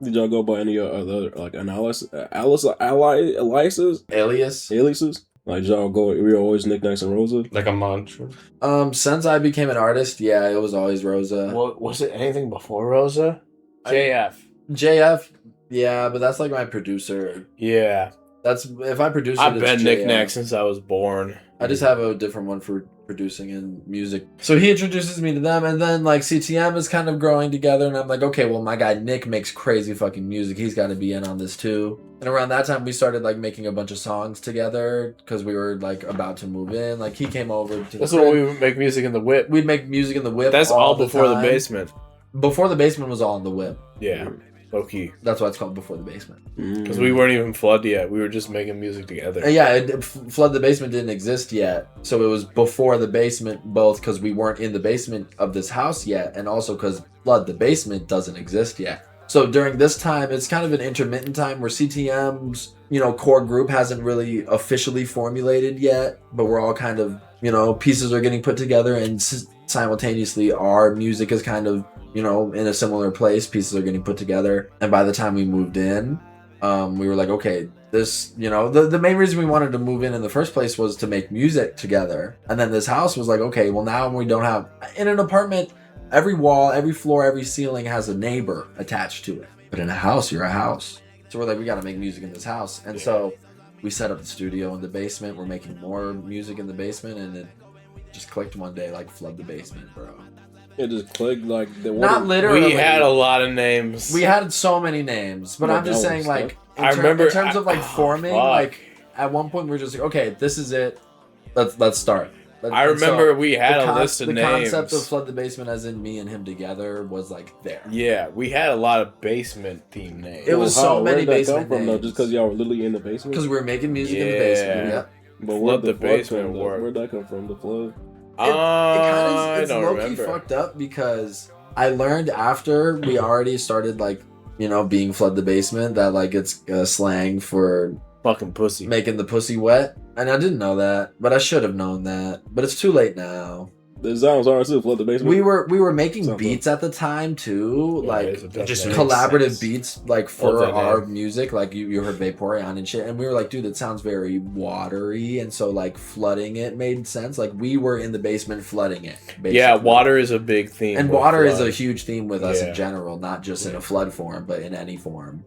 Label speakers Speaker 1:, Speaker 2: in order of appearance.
Speaker 1: Did y'all go by any other like aliases? Aliases? Like did y'all go? We were always nicknames and Rosa.
Speaker 2: Like a mantra.
Speaker 3: Since I became an artist, yeah, it was always Rosa.
Speaker 4: What was it? Anything before Rosa?
Speaker 3: JF, yeah, but that's like my producer.
Speaker 4: Yeah.
Speaker 3: That's if I produce it.
Speaker 4: I've
Speaker 3: it's
Speaker 4: been
Speaker 3: JF.
Speaker 4: knickknack since I was born.
Speaker 3: I just have a different one for producing and music. So he introduces me to them, and then like CTM is kind of growing together, and I'm like, okay, well my guy Nick makes crazy fucking music. He's got to be in on this too. And around that time, we started like making a bunch of songs together because we were like about to move in. Like he came over to.
Speaker 4: That's when we would make music in the whip.
Speaker 3: We'd make music in the whip.
Speaker 4: That's all before the basement.
Speaker 3: Before the basement was all in the whip.
Speaker 4: Yeah. Low key.
Speaker 3: That's why it's called Before the Basement.
Speaker 4: Because we weren't even Flood yet. We were just making music together.
Speaker 3: Yeah, Flood the Basement didn't exist yet. So it was Before the Basement, both because we weren't in the basement of this house yet, and also because Flood the Basement doesn't exist yet. So during this time, it's kind of an intermittent time where CTM's, core group hasn't really officially formulated yet, but we're all kind of, pieces are getting put together, and simultaneously our music is kind of, in a similar place. Pieces are getting put together. And by the time we moved in, we were like, okay, this, the main reason we wanted to move in the first place was to make music together. And then this house was like, okay, well now we don't have, in an apartment, every wall, every floor, every ceiling has a neighbor attached to it. But in a house, you're a house. So we're like, we got to make music in this house. And so we set up the studio in the basement. We're making more music in the basement, and it just clicked one day, like Flood the Basement, bro.
Speaker 1: It just clicked like the
Speaker 3: not literally.
Speaker 4: We had a lot of names.
Speaker 3: We had so many names, but I'm just saying, like,
Speaker 4: I remember
Speaker 3: in terms of like forming, like at one point we were just like, okay, this is it. Let's start.
Speaker 4: I remember we had a list of names.
Speaker 3: The concept of Flood the Basement, as in me and him together, was like there.
Speaker 4: Yeah, we had a lot of basement theme names.
Speaker 3: It was so many basement names.
Speaker 1: Though? Just because y'all were literally in the basement?
Speaker 3: Because we were making music in the basement. Yeah.
Speaker 1: But where'd the basement work? Where'd that come from? The flood?
Speaker 3: It's low-key fucked up because I learned after we already started like, being Flood the Basement that like it's slang for
Speaker 4: fucking pussy.
Speaker 3: Making the pussy wet. And I didn't know that, but I should have known that. But it's too late now.
Speaker 1: The sounds are too, Flood the Basement.
Speaker 3: We were making beats at the time too, like just collaborative beats, like for our music. Like you heard Vaporeon and shit, and we were like, dude, it sounds very watery, and so like flooding it made sense. Like we were in the basement flooding it. Basically.
Speaker 4: Yeah, water is a big theme,
Speaker 3: and water is a huge theme with us in general, not just in a flood form, but in any form.